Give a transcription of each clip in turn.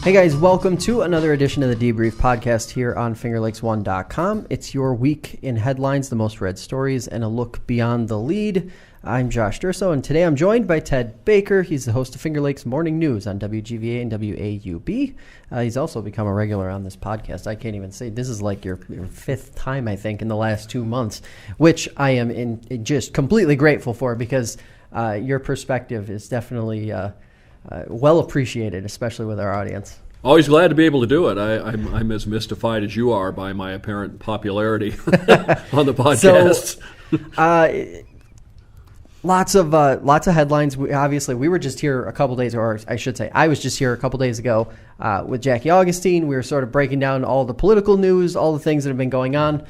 Hey guys, welcome to another edition of the Debrief Podcast here on FingerLakes1.com. It's your week in headlines, the most read stories, and a look beyond the lead. I'm Josh Durso, and today I'm joined by Ted Baker. He's the host of Finger Lakes Morning News on WGVA and WAUB. He's also become a regular on this podcast. I can't even say this is like your fifth time, I think, in the last 2 months, which I am just completely grateful for because your perspective is definitely well appreciated, especially with our audience. Always glad to be able to do it. I'm as mystified as you are by my apparent popularity on the podcast. So, lots of headlines. We were just here a couple days, or I should say, I was just here a couple days ago with Jackie Augustine. We were sort of breaking down all the political news, all the things that have been going on.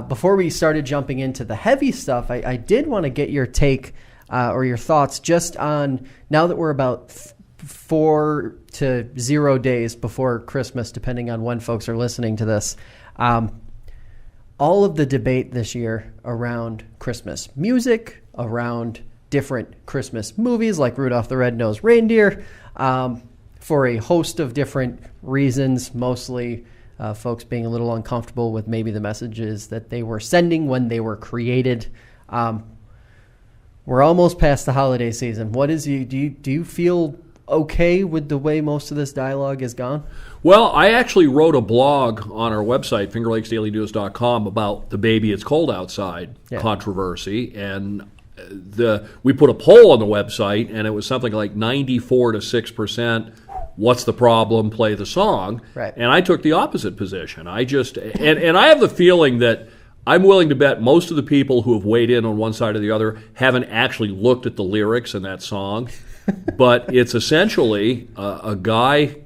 Before we started jumping into the heavy stuff, I did want to get your take or your thoughts just on, now that we're about 4 to 0 days before Christmas, depending on when folks are listening to this, all of the debate this year around Christmas music, around different Christmas movies like Rudolph the Red-Nosed Reindeer, for a host of different reasons, mostly folks being a little uncomfortable with maybe the messages that they were sending when they were created. We're almost past the holiday season. Do you feel okay with the way most of this dialogue has gone? Well, I actually wrote a blog on our website, fingerlakesdailynews.com, about the baby it's cold outside controversy, and we put a poll on the website, and it was something like 94 to 6%. What's the problem? Play the song. Right. And I took the opposite position. I have the feeling that I'm willing to bet most of the people who have weighed in on one side or the other haven't actually looked at the lyrics in that song. But it's essentially a guy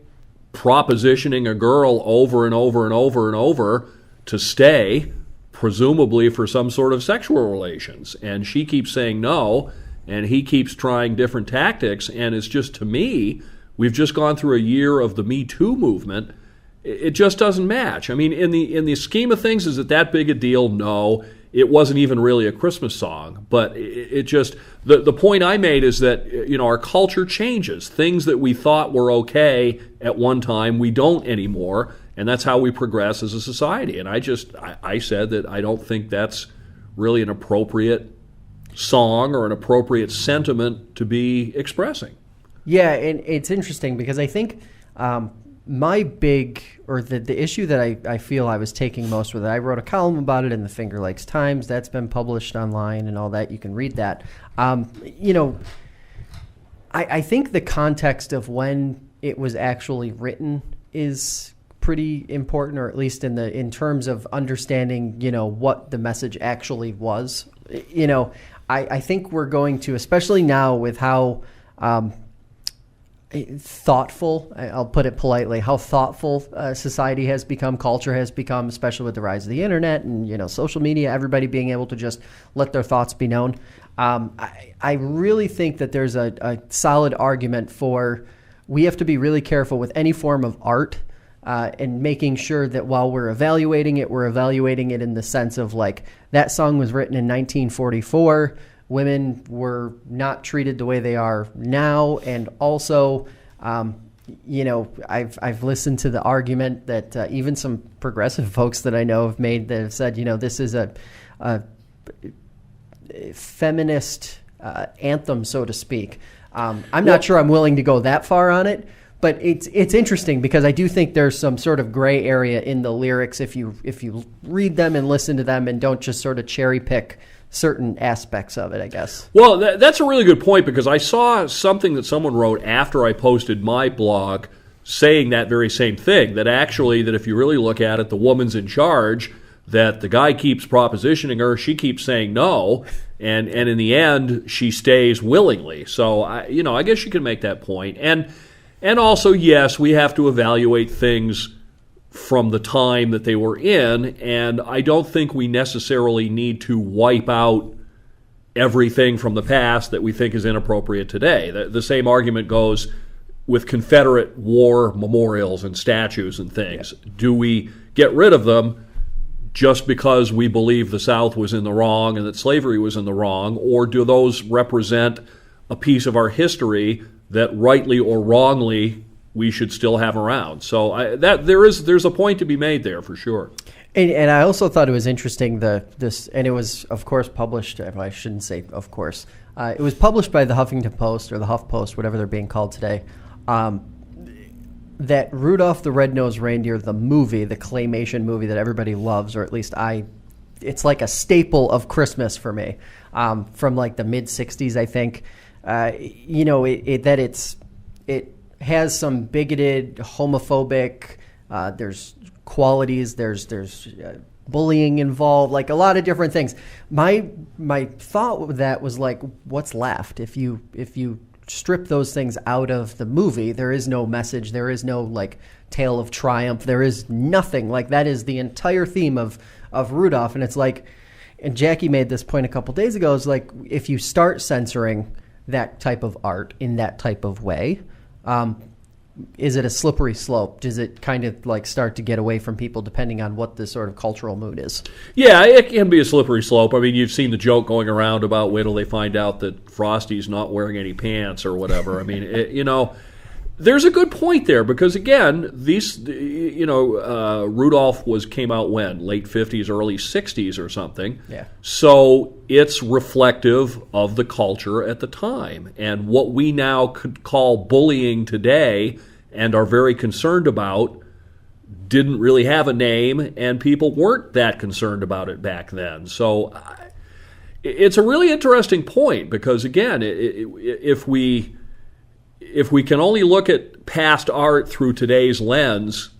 propositioning a girl over and over and over and over to stay, presumably for some sort of sexual relations. And she keeps saying no, and he keeps trying different tactics. And it's just, to me, we've just gone through a year of the Me Too movement. It just doesn't match. I mean, in the scheme of things, is it that big a deal? No. It wasn't even really a Christmas song, but it just, the point I made is that, our culture changes. Things that we thought were okay at one time, we don't anymore, and that's how we progress as a society. And I said that I don't think that's really an appropriate song or an appropriate sentiment to be expressing. Yeah, and it's interesting because I think my big, or the issue that I feel I was taking most with it, I wrote a column about it in the Finger Lakes Times. That's been published online and all that. You can read that. I think the context of when it was actually written is pretty important, or at least in terms of understanding, what the message actually was. I think we're going to, especially now with how thoughtful, I'll put it politely, how thoughtful society has become, culture has become, especially with the rise of the internet and, social media, everybody being able to just let their thoughts be known. I really think that there's a solid argument for, we have to be really careful with any form of art and making sure that while we're evaluating it in the sense of like, that song was written in 1944, women were not treated the way they are now, and also, I've listened to the argument that even some progressive folks that I know have made that have said, this is a feminist anthem, so to speak. I'm not sure I'm willing to go that far on it, but it's interesting because I do think there's some sort of gray area in the lyrics if you read them and listen to them and don't just sort of cherry pick certain aspects of it, I guess. Well, that's a really good point, because I saw something that someone wrote after I posted my blog saying that very same thing, that actually, that if you really look at it, the woman's in charge, that the guy keeps propositioning her, she keeps saying no, and in the end, she stays willingly. So, I guess you can make that point. And also, yes, we have to evaluate things from the time that they were in, and I don't think we necessarily need to wipe out everything from the past that we think is inappropriate today. The same argument goes with Confederate war memorials and statues and things. Yeah. Do we get rid of them just because we believe the South was in the wrong and that slavery was in the wrong, or do those represent a piece of our history that rightly or wrongly we should still have around. So there's a point to be made there for sure. And I also thought it was interesting, and it was, of course, published. I shouldn't say, of course. It was published by the Huffington Post, or the Huff Post, whatever they're being called today, that Rudolph the Red-Nosed Reindeer, the movie, the claymation movie that everybody loves, or at least it's like a staple of Christmas for me, from like the mid-'60s, I think. It has some bigoted, homophobic, there's qualities, there's bullying involved, like a lot of different things. My thought with that was like, what's left if you strip those things out of the movie? There is no message, there is no like tale of triumph, there is nothing. Like, that is the entire theme of Rudolph. And it's like, and Jackie made this point a couple days ago, is like, if you start censoring that type of art in that type of way, is it a slippery slope? Does it kind of like start to get away from people depending on what the sort of cultural mood is? Yeah, it can be a slippery slope. I mean, you've seen the joke going around about wait till they find out that Frosty's not wearing any pants or whatever. I mean, there's a good point there, because again, Rudolph came out when? Late 50s, early 60s or something. Yeah. So it's reflective of the culture at the time. And what we now could call bullying today and are very concerned about didn't really have a name, and people weren't that concerned about it back then. So it's a really interesting point, because again, if we can only look at past art through today's lens,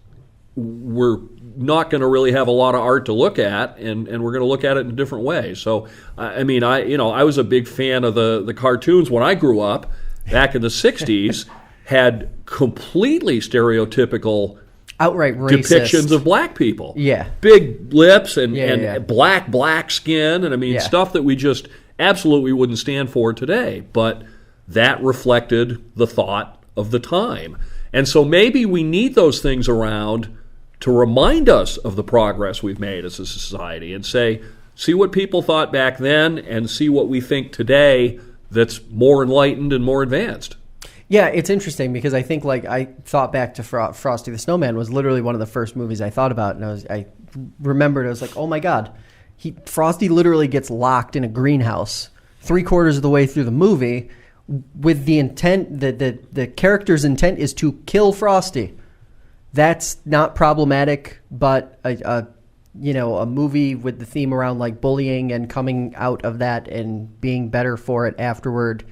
we're not going to really have a lot of art to look at, and we're going to look at it in a different way. So, I mean, I was a big fan of the cartoons when I grew up back in the 60s, had completely stereotypical, outright racist depictions of black people. Yeah. Big lips and Yeah. black skin, and I mean, stuff that we just absolutely wouldn't stand for today. But that reflected the thought of the time. And so maybe we need those things around to remind us of the progress we've made as a society, and see what people thought back then and see what we think today that's more enlightened and more advanced. Yeah, it's interesting, because I think, like, I thought back to Frosty the Snowman was literally one of the first movies I thought about, and I remembered, I was like, oh my God, Frosty literally gets locked in a greenhouse 3/4 of the way through the movie, with the intent that the character's intent is to kill Frosty. That's not problematic, but a movie with the theme around like bullying and coming out of that and being better for it afterward,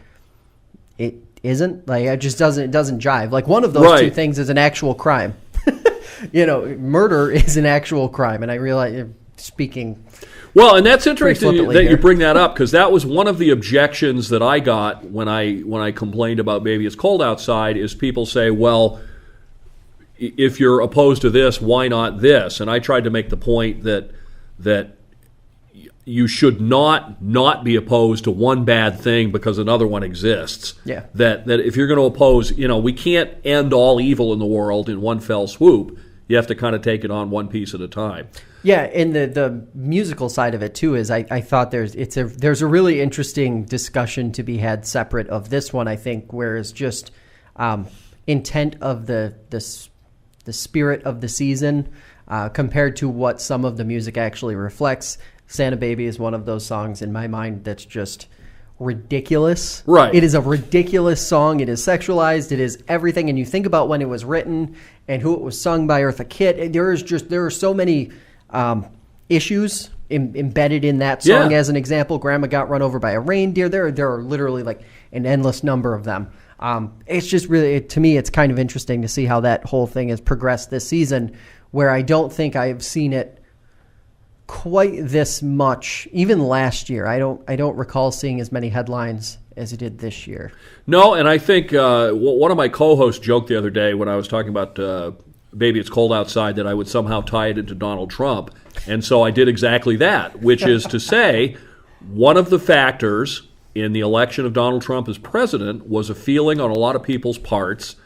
it isn't. Like, it just doesn't jive. Like, one of those two things is an actual crime. Murder is an actual crime, and I realize, speaking. Well, and that's interesting that you bring that up, because that was one of the objections that I got when I complained about Baby It's Cold Outside, is people say, well, if you're opposed to this, why not this? And I tried to make the point that you should not be opposed to one bad thing because another one exists. Yeah. That if you're going to oppose, we can't end all evil in the world in one fell swoop. You have to kind of take it on one piece at a time. Yeah, and the musical side of it too is I thought there's a really interesting discussion to be had separate of this one, I think, where it's just intent of the spirit of the season compared to what some of the music actually reflects. Santa Baby is one of those songs in my mind that's just ridiculous. Right. It is a ridiculous song. It is sexualized. It is everything. And you think about when it was written and who it was sung by, Eartha Kitt. There are so many issues embedded in that song. As an example, Grandma Got Run Over by a Reindeer. There are literally like an endless number of them. It's just really, to me, it's kind of interesting to see how that whole thing has progressed this season, where I don't think I've seen it quite this much. Even last year, I don't recall seeing as many headlines as it did this year. No, and I think one of my co-hosts joked the other day when I was talking about Baby It's Cold Outside that I would somehow tie it into Donald Trump, and so I did exactly that, which is to say, one of the factors in the election of Donald Trump as president was a feeling on a lot of people's parts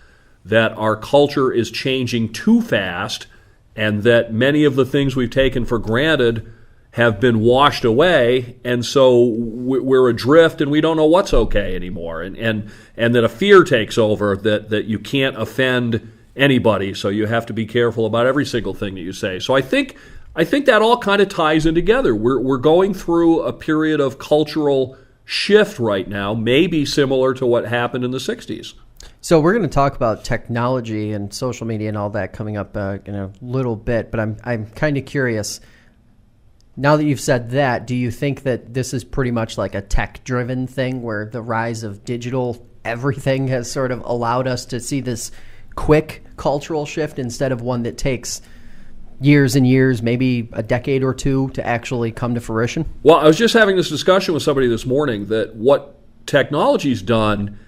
that our culture is changing too fast, and that many of the things we've taken for granted have been washed away, and so we're adrift and we don't know what's okay anymore, and that a fear takes over that you can't offend anybody, so you have to be careful about every single thing that you say. So I think that all kind of ties in together. We're going through a period of cultural shift right now, maybe similar to what happened in the 60s. So we're going to talk about technology and social media and all that coming up in a little bit, but I'm kind of curious. Now that you've said that, do you think that this is pretty much like a tech-driven thing where the rise of digital everything has sort of allowed us to see this quick cultural shift instead of one that takes years and years, maybe a decade or two to actually come to fruition? Well, I was just having this discussion with somebody this morning that what technology's done,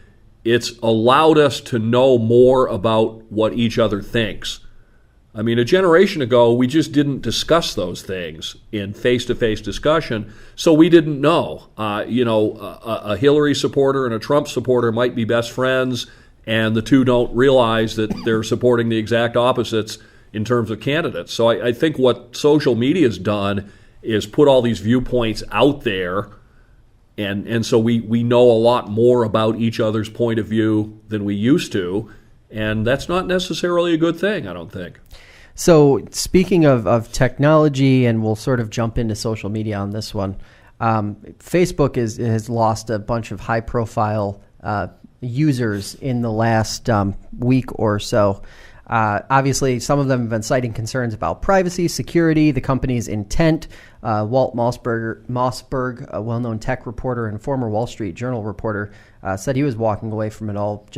it's allowed us to know more about what each other thinks. I mean, a generation ago, we just didn't discuss those things in face-to-face discussion, so we didn't know. A Hillary supporter and a Trump supporter might be best friends, and the two don't realize that they're supporting the exact opposites in terms of candidates. So I think what social media has done is put all these viewpoints out there, and so we know a lot more about each other's point of view than we used to, and that's not necessarily a good thing, I don't think. So speaking of technology, and we'll sort of jump into social media on this one, Facebook has lost a bunch of high-profile users in the last week or so. Obviously, some of them have been citing concerns about privacy, security, the company's intent. Walt Mossberg, a well-known tech reporter and former Wall Street Journal reporter, said he was walking away from it all,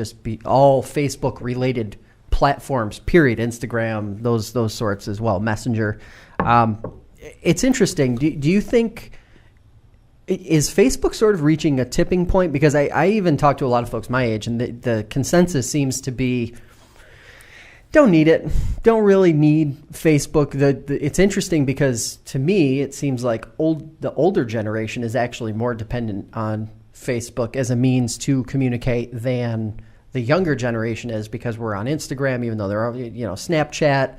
all Facebook-related platforms, period, Instagram, those sorts as well, Messenger. It's interesting. Do you think, is Facebook sort of reaching a tipping point? Because I even talked to a lot of folks my age, and the consensus seems to be, don't need it. Don't really need Facebook. It's interesting because to me, it seems like the older generation is actually more dependent on Facebook as a means to communicate than the younger generation is, because we're on Instagram, even though there are, Snapchat,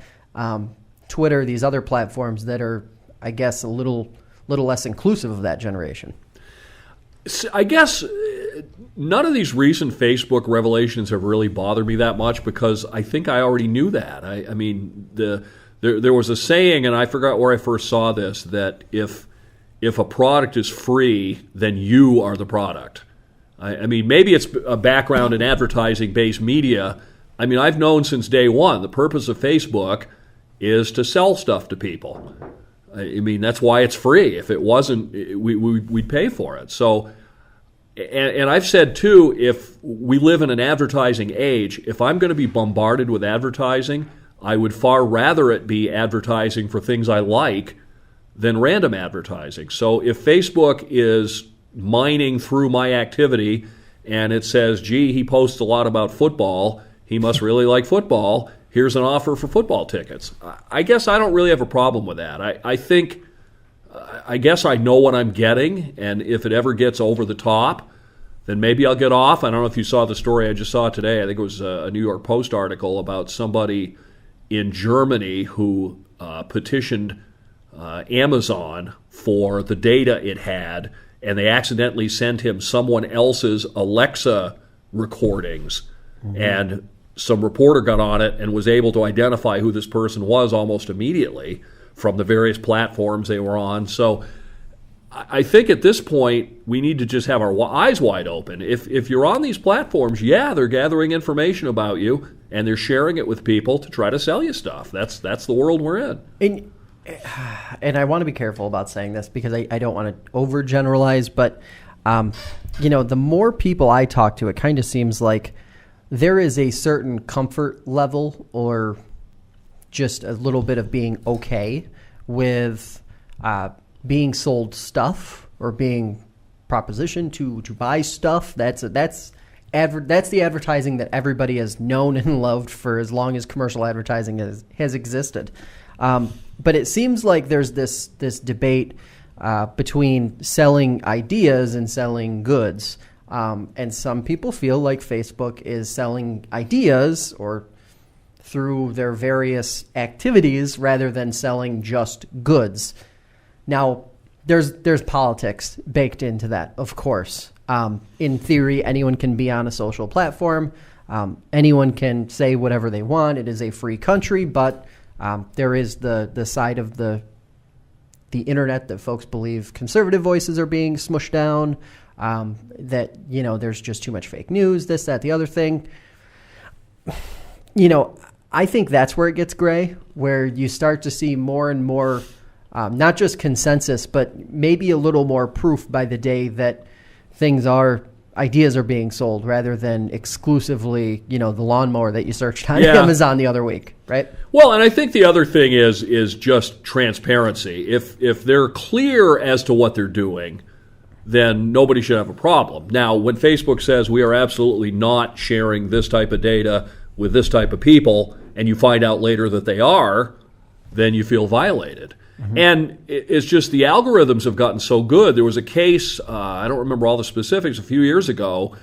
Twitter, these other platforms that are, I guess, a little less inclusive of that generation. I guess none of these recent Facebook revelations have really bothered me that much, because I think I already knew that. I mean, there was a saying, and I forgot where I first saw this, that if a product is free, then you are the product. I mean, maybe it's a background in advertising-based media. I mean, I've known since day one the purpose of Facebook is to sell stuff to people. I mean, that's why it's free. If it wasn't, we'd pay for it. So, and I've said, too, if we live in an advertising age, if I'm going to be bombarded with advertising, I would far rather it be advertising for things I like than random advertising. So if Facebook is mining through my activity and it says, gee, he posts a lot about football, he must really like football, here's an offer for football tickets. I guess I don't really have a problem with that. I guess I know what I'm getting, and if it ever gets over the top, then maybe I'll get off. I don't know if you saw the story I just saw today. I think it was a New York Post article about somebody in Germany who petitioned Amazon for the data it had, and they accidentally sent him someone else's Alexa recordings. Mm-hmm. And some reporter got on it and was able to identify who this person was almost immediately from the various platforms they were on. So I think at this point we need to just have our eyes wide open. If you're on these platforms, yeah, they're gathering information about you and they're sharing it with people to try to sell you stuff. That's the world we're in. And I want to be careful about saying this because I don't want to overgeneralize, but the more people I talk to, it kind of seems like there is a certain comfort level or just a little bit of being okay with being sold stuff or being propositioned to buy stuff. That's the advertising that everybody has known and loved for as long as commercial advertising has existed. But it seems like there's this debate between selling ideas and selling goods. And some people feel like Facebook is selling ideas or through their various activities rather than selling just goods. Now, there's politics baked into that, of course. In theory, anyone can be on a social platform. Anyone can say whatever they want. It is a free country, but there is the side of the internet that folks believe conservative voices are being smushed down, that, there's just too much fake news, this, that, the other thing. I think that's where it gets gray, where you start to see more and more, not just consensus, but maybe a little more proof by the day that ideas are being sold rather than exclusively, the lawnmower that you searched on Amazon the other week, right? Well, and I think the other thing is just transparency. If they're clear as to what they're doing, then nobody should have a problem. Now, when Facebook says we are absolutely not sharing this type of data with this type of people, and you find out later that they are, then you feel violated. Mm-hmm. And it's just the algorithms have gotten so good. There was a case, I don't remember all the specifics, a few years ago,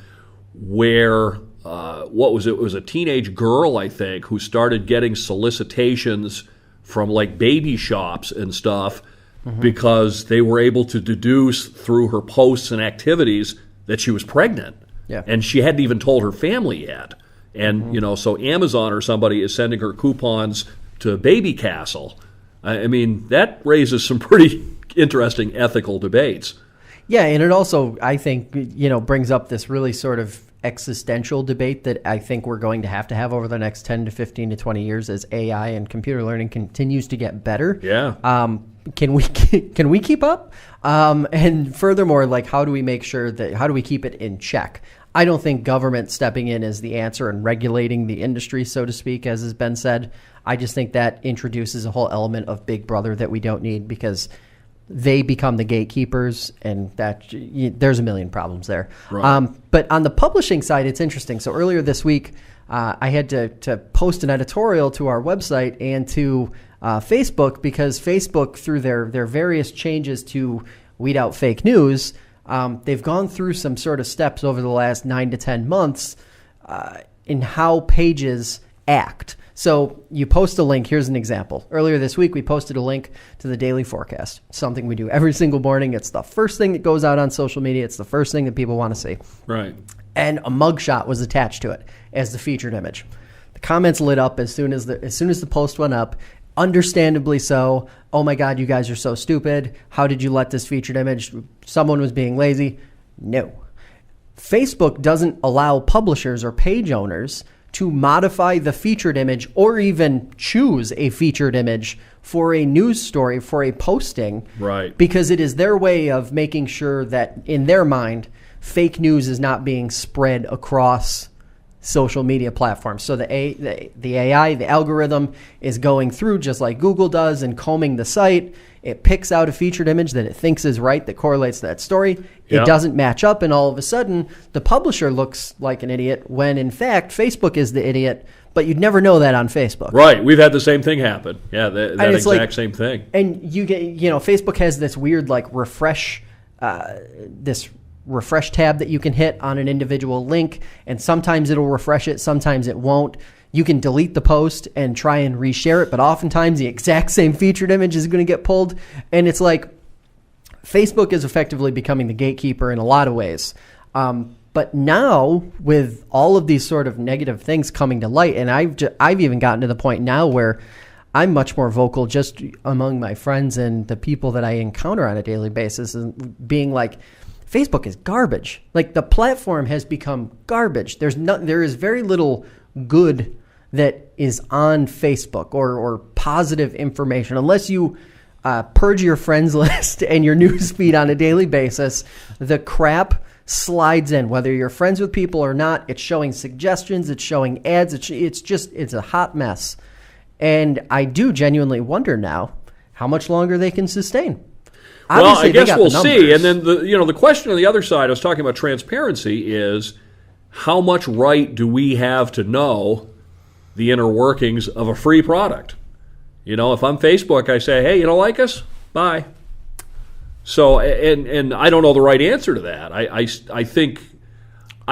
where, it was a teenage girl, I think, who started getting solicitations from like baby shops and stuff, mm-hmm. because they were able to deduce through her posts and activities that she was pregnant. Yeah. And she hadn't even told her family yet. And, mm-hmm. So Amazon or somebody is sending her coupons to Baby Castle. I mean, that raises some pretty interesting ethical debates. Yeah, and it also, I think, brings up this really sort of existential debate that I think we're going to have over the next 10 to 15 to 20 years as AI and computer learning continues to get better. Yeah. Can we keep up? And furthermore, like, how do we keep it in check? I don't think government stepping in is the answer and regulating the industry, so to speak, as has been said. I just think that introduces a whole element of Big Brother that we don't need, because they become the gatekeepers, and there's a million problems there. Right. But on the publishing side, it's interesting. So earlier this week, I had to post an editorial to our website and to Facebook, because Facebook, through their various changes to weed out fake news, they've gone through some sort of steps over the last 9 to 10 months in how pages act. So you post a link. Here's an example. Earlier this week, we posted a link to the daily forecast, something we do every single morning. It's the first thing that goes out on social media. It's the first thing that people want to see. Right. And a mugshot was attached to it as the featured image. The comments lit up as soon as the post went up. Understandably so. Oh my God, you guys are so stupid. How did you let this featured image? Someone was being lazy. No. Facebook doesn't allow publishers or page owners to modify the featured image or even choose a featured image for a news story, for a posting. Right. Because it is their way of making sure that, in their mind, fake news is not being spread across social media platforms. So the AI, the algorithm, is going through just like Google does and combing the site. It picks out a featured image that it thinks is right, that correlates to that story. It doesn't match up, and all of a sudden, the publisher looks like an idiot when, in fact, Facebook is the idiot, but you'd never know that on Facebook. Right. We've had the same thing happen. Yeah, that exact same thing. And you get, Facebook has this weird, like, refresh tab that you can hit on an individual link, and sometimes it'll refresh it, sometimes it won't. You can delete the post and try and reshare it, but oftentimes the exact same featured image is going to get pulled. And it's like Facebook is effectively becoming the gatekeeper in a lot of ways. But now, with all of these sort of negative things coming to light, and I've even gotten to the point now where I'm much more vocal just among my friends and the people that I encounter on a daily basis, and being like, Facebook is garbage. Like, the platform has become garbage. There is very little good that is on Facebook or positive information, unless you purge your friends list and your news feed on a daily basis. The crap slides in, whether you're friends with people or not. It's showing suggestions, it's showing ads, it's a hot mess. And I do genuinely wonder now how much longer they can sustain. Obviously, well, I guess we'll see. And then the question on the other side, I was talking about transparency, is how much right do we have to know the inner workings of a free product? If I'm Facebook, I say, hey, you don't like us? Bye. So, and I don't know the right answer to that. I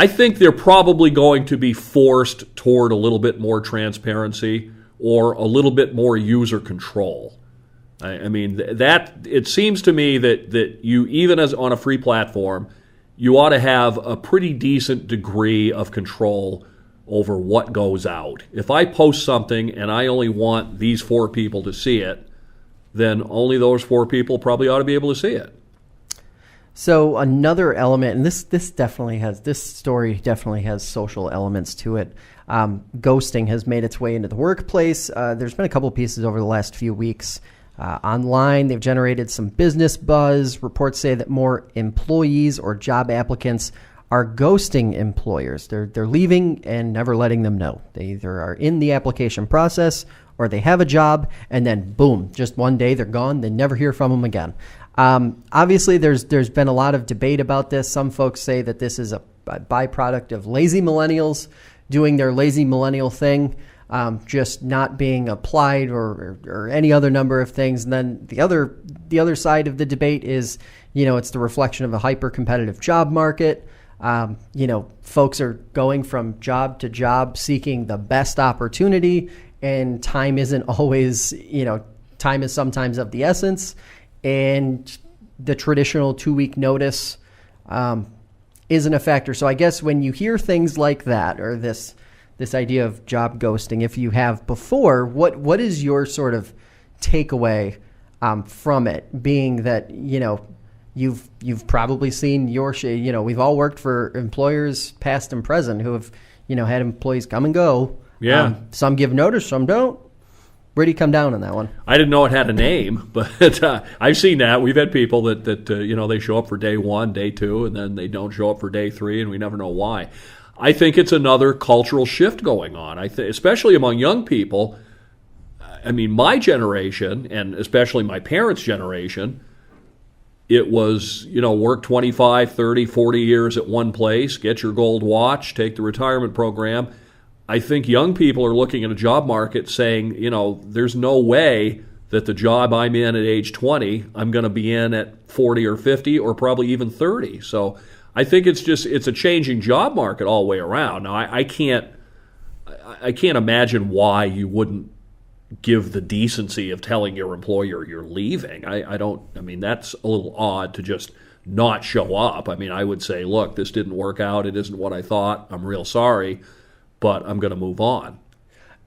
think they're probably going to be forced toward a little bit more transparency or a little bit more user control. I mean, that it seems to me that you, even as on a free platform, you ought to have a pretty decent degree of control over what goes out. If I post something and I only want these 4 people to see it, then only those 4 people probably ought to be able to see it. So another element, and this story definitely has social elements to it. Ghosting has made its way into the workplace. There's been a couple pieces over the last few weeks online. They've generated some business buzz. Reports say that more employees or job applicants are ghosting employers. They're leaving and never letting them know. They either are in the application process or they have a job, and then boom, just one day they're gone. They never hear from them again. Obviously, there's been a lot of debate about this. Some folks say that this is a byproduct of lazy millennials doing their lazy millennial thing, just not being applied or any other number of things. And then the other side of the debate is, it's the reflection of a hyper-competitive job market. Folks are going from job to job seeking the best opportunity, and time isn't always, time is sometimes of the essence. And the traditional 2-week notice isn't a factor. So I guess when you hear things like that, or this idea of job ghosting, if you have before, what is your sort of takeaway from it? Being that you've probably seen we've all worked for employers past and present who have had employees come and go. Yeah, some give notice, some don't. Where do you come down on that one? I didn't know it had a name, but I've seen that. We've had people that they show up for day 1, day 2, and then they don't show up for day 3, and we never know why. I think it's another cultural shift going on. Especially among young people. I mean, my generation, and especially my parents' generation, it was, work 25, 30, 40 years at one place, get your gold watch, take the retirement program. I think young people are looking at a job market saying, there's no way that the job I'm in at age 20, I'm going to be in at 40 or 50 or probably even 30. So I think it's a changing job market all the way around. Now, I can't imagine why you wouldn't give the decency of telling your employer you're leaving. That's a little odd to just not show up. I mean, I would say, look, this didn't work out. It isn't what I thought. I'm real sorry, but I'm going to move on.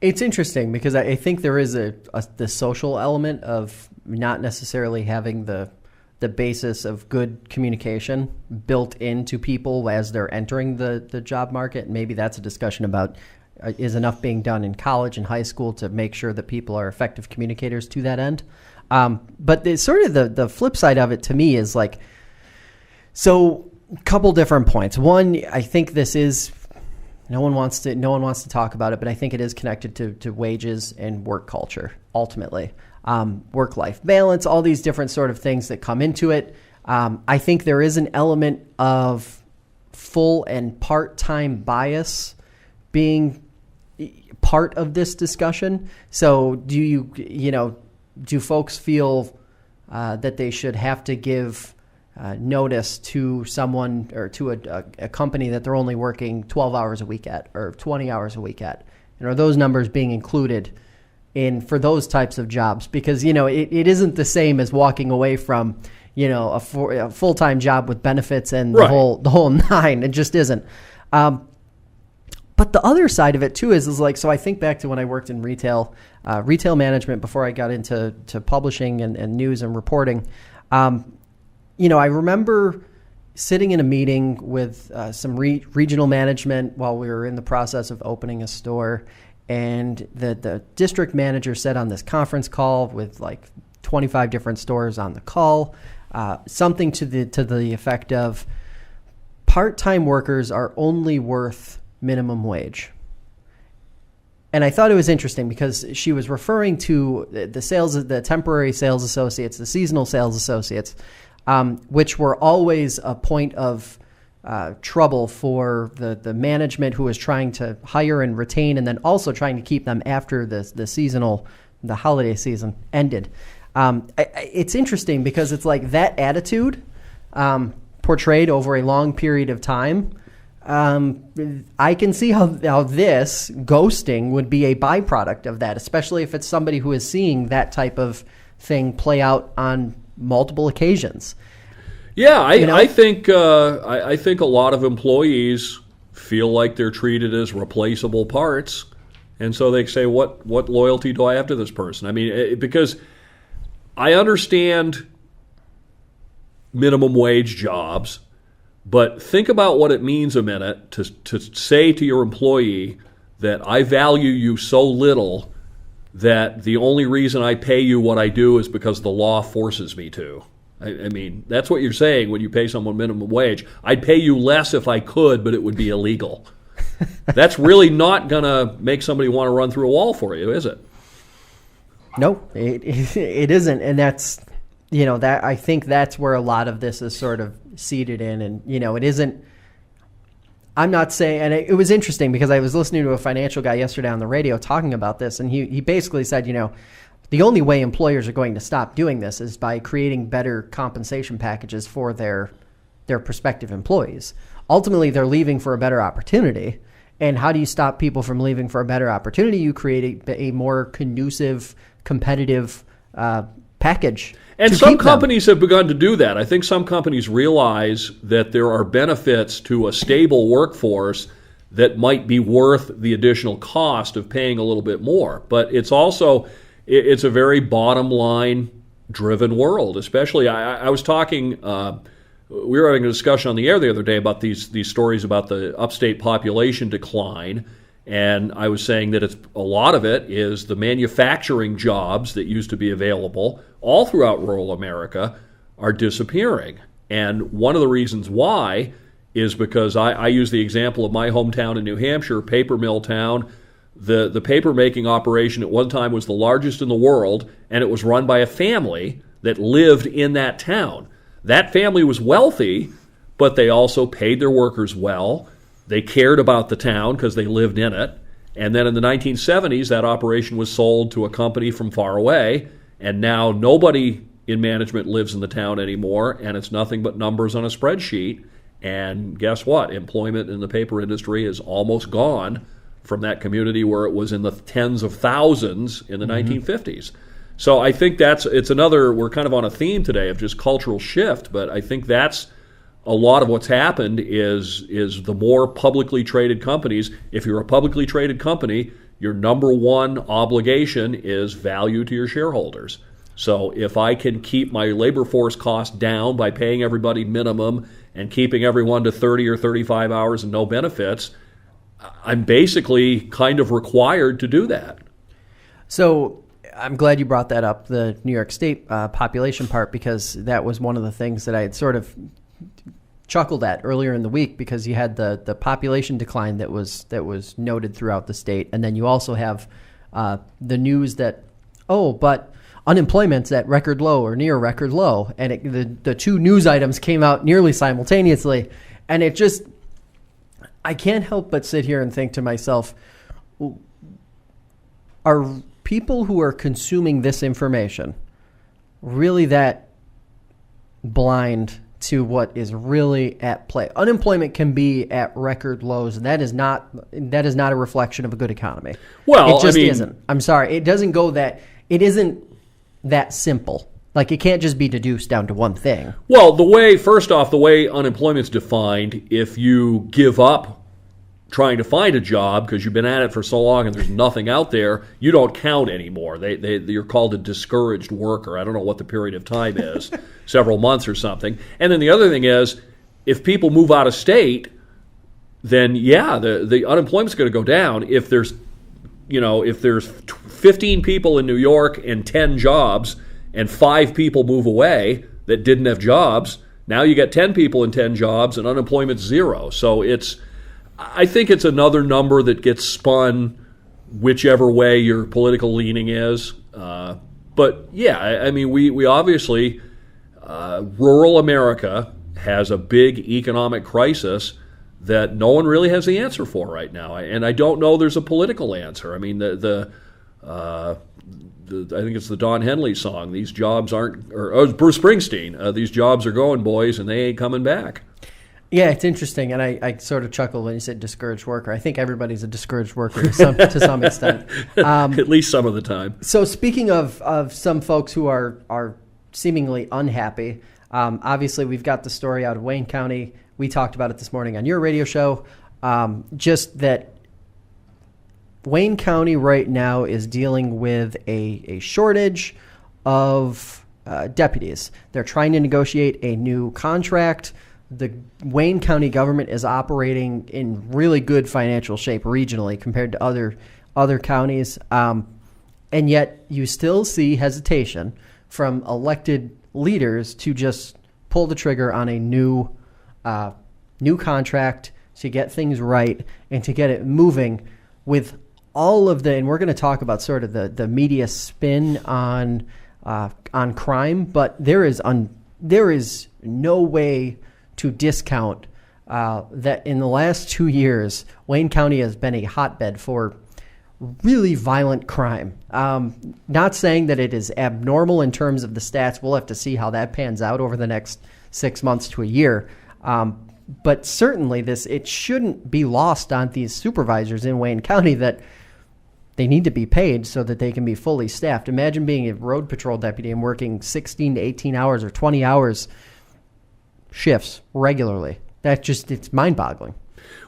It's interesting because I think there is the social element of not necessarily having the basis of good communication built into people as they're entering the job market. Maybe that's a discussion about is enough being done in college and high school to make sure that people are effective communicators to that end. But the flip side of it to me is like, so a couple different points. One, I think this is, no one wants to talk about it, but I think it is connected to wages and work culture ultimately. Work-life balance, all these different sort of things that come into it. I think there is an element of full and part-time bias being part of this discussion. So do folks feel that they should have to give notice to someone or to a company that they're only working 12 hours a week at or 20 hours a week at? And are those numbers being included for those types of jobs? Because, it isn't the same as walking away from, a full-time job with benefits and right. the whole nine. It just isn't. But the other side of it too is like, so I think back to when I worked in retail management before I got into publishing and news and reporting. I remember sitting in a meeting with some regional management while we were in the process of opening a store. And the district manager said on this conference call with like 25 different stores on the call, something to the effect of part-time workers are only worth minimum wage. And I thought it was interesting because she was referring to the temporary sales associates, the seasonal sales associates, which were always a point of trouble for the management who was trying to hire and retain, and then also trying to keep them after the holiday season ended. It's interesting because it's like that attitude portrayed over a long period of time. I can see how this ghosting would be a byproduct of that, especially if it's somebody who is seeing that type of thing play out on multiple occasions. Yeah, I think I think a lot of employees feel like they're treated as replaceable parts, and so they say, "What loyalty do I have to this person?" I mean, because I understand minimum wage jobs, but think about what it means a minute to say to your employee that I value you so little that the only reason I pay you what I do is because the law forces me to. I mean, that's what you're saying when you pay someone minimum wage. I'd pay you less if I could, but it would be illegal. That's really not going to make somebody want to run through a wall for you, is it? No, it isn't. And that's, that I think that's where a lot of this is sort of seated in. And, it isn't, I'm not saying, and it was interesting because I was listening to a financial guy yesterday on the radio talking about this, and he basically said, the only way employers are going to stop doing this is by creating better compensation packages for their prospective employees. Ultimately, they're leaving for a better opportunity. And how do you stop people from leaving for a better opportunity? You create a more conducive, competitive package. And some companies have begun to do that. I think some companies realize that there are benefits to a stable workforce that might be worth the additional cost of paying a little bit more. But it's a very bottom line driven world. Especially, I was talking, we were having a discussion on the air the other day about these stories about the upstate population decline. And I was saying that a lot of it is the manufacturing jobs that used to be available all throughout rural America are disappearing. And one of the reasons why is because I use the example of my hometown in New Hampshire, paper mill town. The paper making operation at one time was the largest in the world, and it was run by a family that lived in that town. That family was wealthy, but they also paid their workers well. They cared about the town because they lived in it. And then in the 1970s, that operation was sold to a company from far away, and now nobody in management lives in the town anymore, and it's nothing but numbers on a spreadsheet. And guess what? Employment in the paper industry is almost gone from that community where it was in the tens of thousands in the 1950s. So I think it's another, we're kind of on a theme today of just cultural shift, but I think that's a lot of what's happened is the more publicly traded companies. If you're a publicly traded company, your number one obligation is value to your shareholders. So if I can keep my labor force costs down by paying everybody minimum and keeping everyone to 30 or 35 hours and no benefits, I'm basically kind of required to do that. So I'm glad you brought that up, the New York State population part, because that was one of the things that I had sort of chuckled at earlier in the week, because you had the population decline that was noted throughout the state, and then you also have the news that but unemployment's at record low or near record low, and the two news items came out nearly simultaneously, and it just, I can't help but sit here and think to myself, are people who are consuming this information really that blind to what is really at play? Unemployment can be at record lows, and that is not a reflection of a good economy. Well, it just isn't. I'm sorry. It doesn't go that. It isn't that simple. Like, it can't just be deduced down to one thing. Well, first off, the way unemployment's defined, if you give up trying to find a job because you've been at it for so long and there's nothing out there, you don't count anymore. You're called a discouraged worker. I don't know what the period of time is, several months or something. And then the other thing is, if people move out of state, then the unemployment's going to go down. If there's 15 people in New York and 10 jobs, and 5 people move away that didn't have jobs, now you get 10 people and 10 jobs, and unemployment's 0. So I think it's another number that gets spun whichever way your political leaning is. But yeah, I mean, we obviously, rural America has a big economic crisis that no one really has the answer for right now. And I don't know there's a political answer. I mean, I think it's the Don Henley song, these jobs aren't, or Bruce Springsteen, these jobs are going, boys, and they ain't coming back. Yeah, it's interesting, and I sort of chuckled when you said discouraged worker. I think everybody's a discouraged worker to some extent. At least some of the time. So speaking of some folks who are seemingly unhappy, obviously we've got the story out of Wayne County. We talked about it this morning on your radio show. Just that Wayne County right now is dealing with a shortage of deputies. They're trying to negotiate a new contract. The Wayne County government is operating in really good financial shape regionally compared to other counties. And yet you still see hesitation from elected leaders to just pull the trigger on a new contract to get things right and to get it moving with all of and we're going to talk about sort of the media spin on crime, but there is no way to discount that in the last 2 years, Wayne County has been a hotbed for really violent crime. Not saying that it is abnormal in terms of the stats. We'll have to see how that pans out over the next 6 months to a year. But certainly it shouldn't be lost on these supervisors in Wayne County that they need to be paid so that they can be fully staffed. Imagine being a road patrol deputy and working 16 to 18 hours or 20 hours shifts regularly. It's mind-boggling.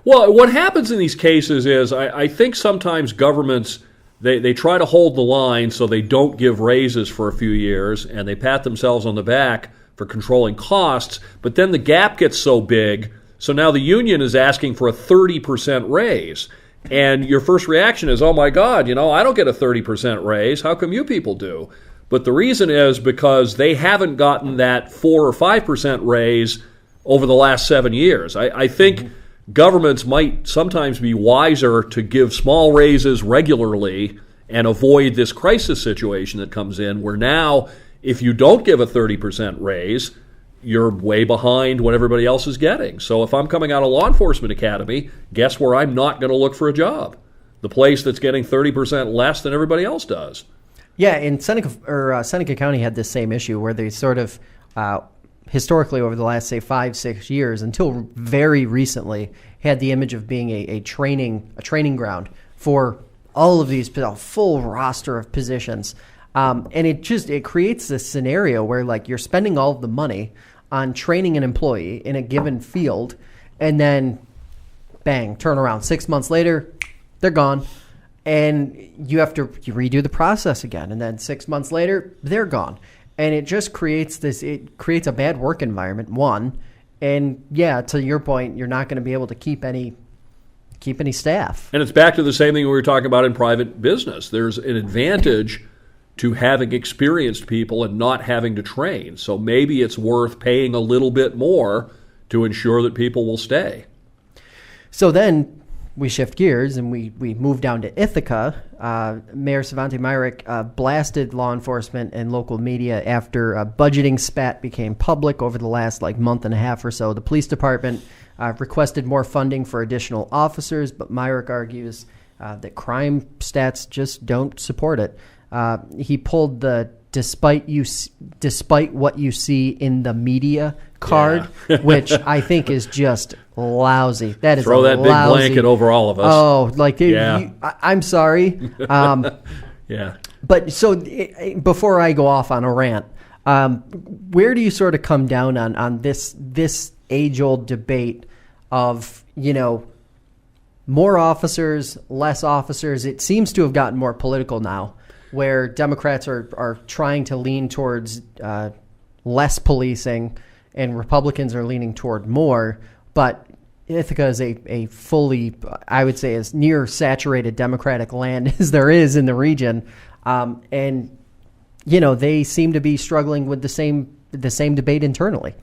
Well, what happens in these cases is I think sometimes governments, they try to hold the line so they don't give raises for a few years, and they pat themselves on the back for controlling costs, but then the gap gets so big, so now the union is asking for a 30% raise. And your first reaction is, oh my God, I don't get a 30% raise. How come you people do? But the reason is because they haven't gotten that 4 or 5% raise over the last 7 years. I think governments might sometimes be wiser to give small raises regularly and avoid this crisis situation that comes in where now if you don't give a 30% raise, you're way behind what everybody else is getting. So if I'm coming out of law enforcement academy, guess where I'm not going to look for a job? The place that's getting 30% less than everybody else does. Yeah, and Seneca County had this same issue where they sort of historically over the last, say, 5-6 years, until very recently, had the image of being a training ground for all of these, a full roster of positions. And it creates this scenario where like you're spending all of the money on training an employee in a given field, and then bang, turn around 6 months later, they're gone. And you redo the process again. And then 6 months later, they're gone. And it just creates a bad work environment, one. And yeah, to your point, you're not going to be able to keep any staff. And it's back to the same thing we were talking about in private business. There's an advantage to having experienced people and not having to train. So maybe it's worth paying a little bit more to ensure that people will stay. So then we shift gears and we move down to Ithaca. Mayor Svante Myrick blasted law enforcement and local media after a budgeting spat became public over the last month and a half or so. The police department requested more funding for additional officers, but Myrick argues that crime stats just don't support it. He pulled the despite what you see in the media card, which I think is just lousy. That is throw that big blanket over all of us. Oh, I'm sorry. Yeah. But so before I go off on a rant, where do you sort of come down on this age-old debate of more officers, less officers? It seems to have gotten more political now, where Democrats are trying to lean towards less policing and Republicans are leaning toward more. But Ithaca is a fully, I would say, as near saturated Democratic land as there is in the region. And they seem to be struggling with the same debate internally.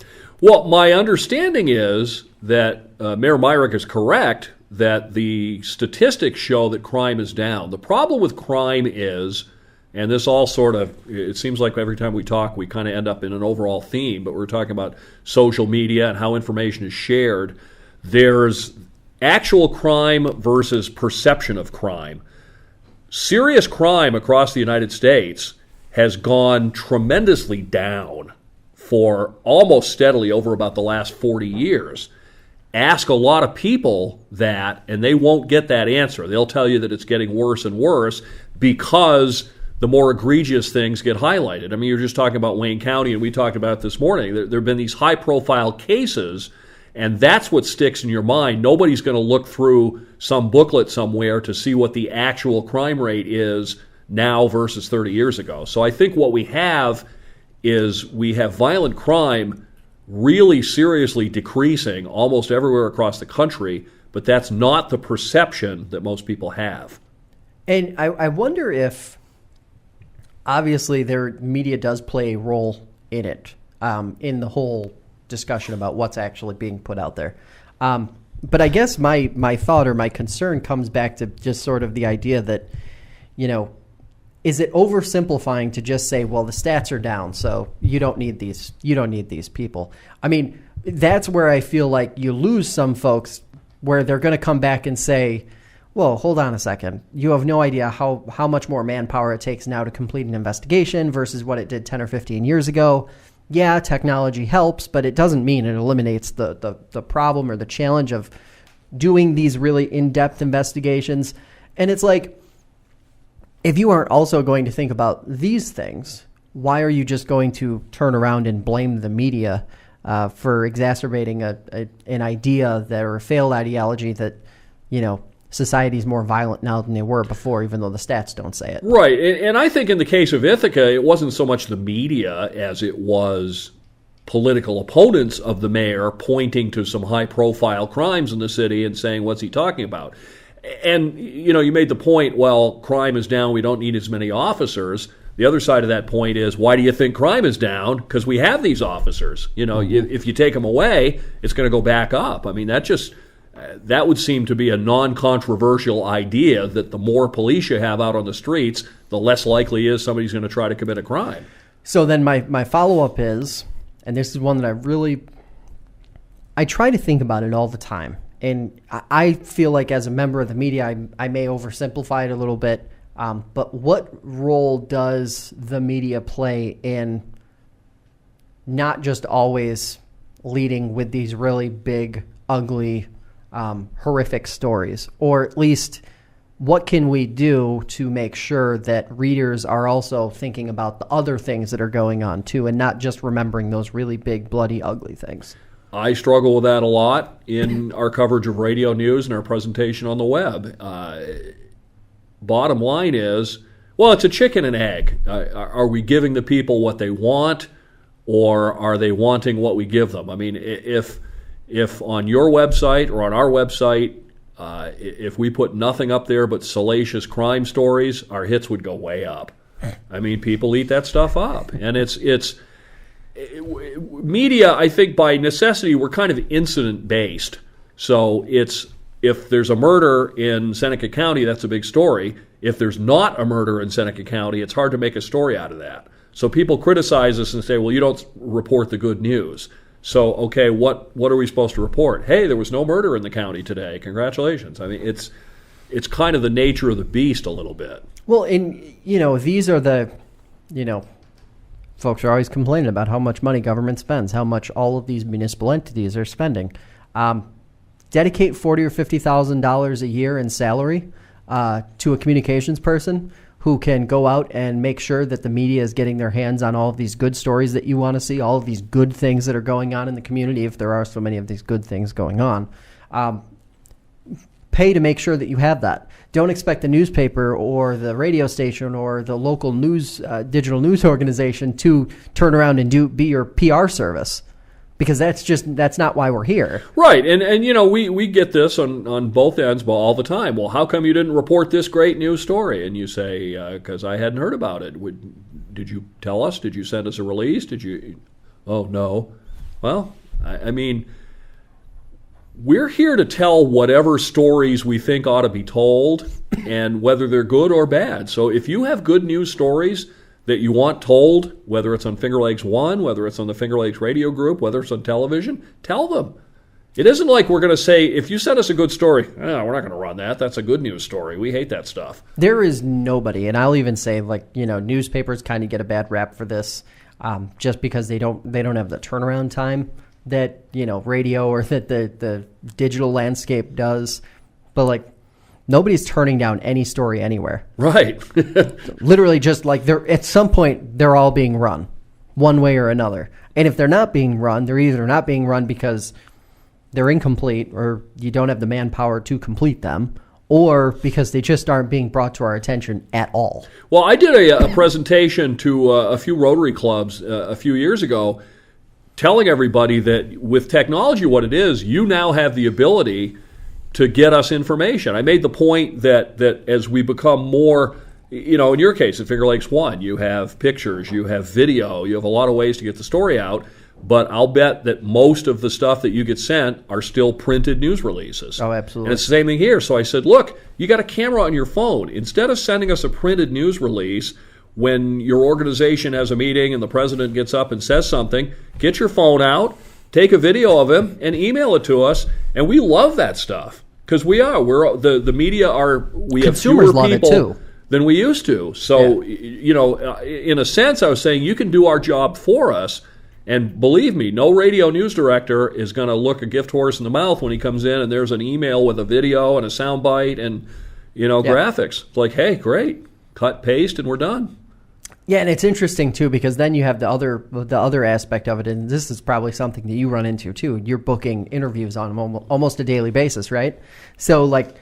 Well, my understanding is that Mayor Myrick is correct that the statistics show that crime is down. The problem with crime is, and this all it seems like every time we talk, we kind of end up in an overall theme, but we're talking about social media and how information is shared. There's actual crime versus perception of crime. Serious crime across the United States has gone tremendously down for almost steadily over about the last 40 years. ask a lot of people that, and they won't get that answer. They'll tell you that it's getting worse and worse because the more egregious things get highlighted. I mean, you're just talking about Wayne County, and we talked about it this morning. There have been these high-profile cases, and that's what sticks in your mind. Nobody's going to look through some booklet somewhere to see what the actual crime rate is now versus 30 years ago. So I think what we have is we have violent crime really seriously decreasing almost everywhere across the country, but that's not the perception that most people have. And I wonder if, obviously, their media does play a role in it, in the whole discussion about what's actually being put out there. But I guess my thought or my concern comes back to just sort of the idea that, is it oversimplifying to just say, well, the stats are down, so you don't need these people? I mean, that's where I feel like you lose some folks, where they're going to come back and say, well, hold on a second. You have no idea how much more manpower it takes now to complete an investigation versus what it did 10 or 15 years ago. Yeah, technology helps, but it doesn't mean it eliminates the problem or the challenge of doing these really in-depth investigations. And it's like, if you aren't also going to think about these things, why are you just going to turn around and blame the media for exacerbating an idea that, or a failed ideology that, society's more violent now than they were before, even though the stats don't say it? Right. And I think in the case of Ithaca, it wasn't so much the media as it was political opponents of the mayor pointing to some high-profile crimes in the city and saying, what's he talking about? And, you made the point, well, crime is down, we don't need as many officers. The other side of that point is, why do you think crime is down? Because we have these officers. If you take them away, it's going to go back up. I mean, that would seem to be a non-controversial idea, that the more police you have out on the streets, the less likely is somebody's going to try to commit a crime. So then my follow-up is, and this is one that I try to think about it all the time. And I feel like as a member of the media, I may oversimplify it a little bit, but what role does the media play in not just always leading with these really big, ugly, horrific stories? Or at least, what can we do to make sure that readers are also thinking about the other things that are going on too, and not just remembering those really big, bloody, ugly things? I struggle with that a lot in our coverage of radio news and our presentation on the web. Bottom line is, well, it's a chicken and egg. Are we giving the people what they want, or are they wanting what we give them? I mean, if on your website or on our website, if we put nothing up there but salacious crime stories, our hits would go way up. I mean, people eat that stuff up. And it's media, I think by necessity, we're kind of incident-based. So if there's a murder in Seneca County, that's a big story. If there's not a murder in Seneca County, it's hard to make a story out of that. So people criticize us and say, well, you don't report the good news. So, okay, what are we supposed to report? Hey, there was no murder in the county today. Congratulations. I mean, it's kind of the nature of the beast a little bit. Well, and, these are the, folks are always complaining about how much money government spends, how much all of these municipal entities are spending. Dedicate $40,000 or $50,000 a year in salary to a communications person who can go out and make sure that the media is getting their hands on all of these good stories that you want to see, all of these good things that are going on in the community, if there are so many of these good things going on. Pay to make sure that you have that. Don't expect the newspaper or the radio station or the local news, digital news organization to turn around and be your PR service, because that's not why we're here. Right, and we get this on both ends all the time. Well, how come you didn't report this great news story? And you say, because I hadn't heard about it. Did you tell us? Did you send us a release? Did you? Oh, no. Well, I mean, we're here to tell whatever stories we think ought to be told, and whether they're good or bad. So if you have good news stories that you want told, whether it's on Finger Lakes One, whether it's on the Finger Lakes Radio Group, whether it's on television, tell them. It isn't like we're going to say, if you send us a good story, we're not going to run that. That's a good news story. We hate that stuff. There is nobody, and I'll even say, newspapers kind of get a bad rap for this, just because they don't have the turnaround time that, radio or that the digital landscape does. But like, nobody's turning down any story anywhere. Right. Literally just like at some point, they're all being run one way or another. And if they're not being run, they're either not being run because they're incomplete or you don't have the manpower to complete them, or because they just aren't being brought to our attention at all. Well, I did a presentation to a few Rotary clubs a few years ago telling everybody that with technology, what it is, you now have the ability to get us information. I made the point that as we become more, in your case, at Finger Lakes One, you have pictures, you have video, you have a lot of ways to get the story out, but I'll bet that most of the stuff that you get sent are still printed news releases. Oh, absolutely. And it's the same thing here. So I said, look, you got a camera on your phone. Instead of sending us a printed news release when your organization has a meeting and the president gets up and says something, get your phone out, take a video of him, and email it to us. And we love that stuff. Because we the media we have consumers fewer people love it too. Than we used to. So, in a sense, I was saying you can do our job for us. And believe me, no radio news director is going to look a gift horse in the mouth when he comes in and there's an email with a video and a soundbite and, graphics. It's like, hey, great. Cut, paste, and we're done. Yeah, and it's interesting, too, because then you have the other aspect of it, and this is probably something that you run into, too. You're booking interviews on almost a daily basis, right? So, like,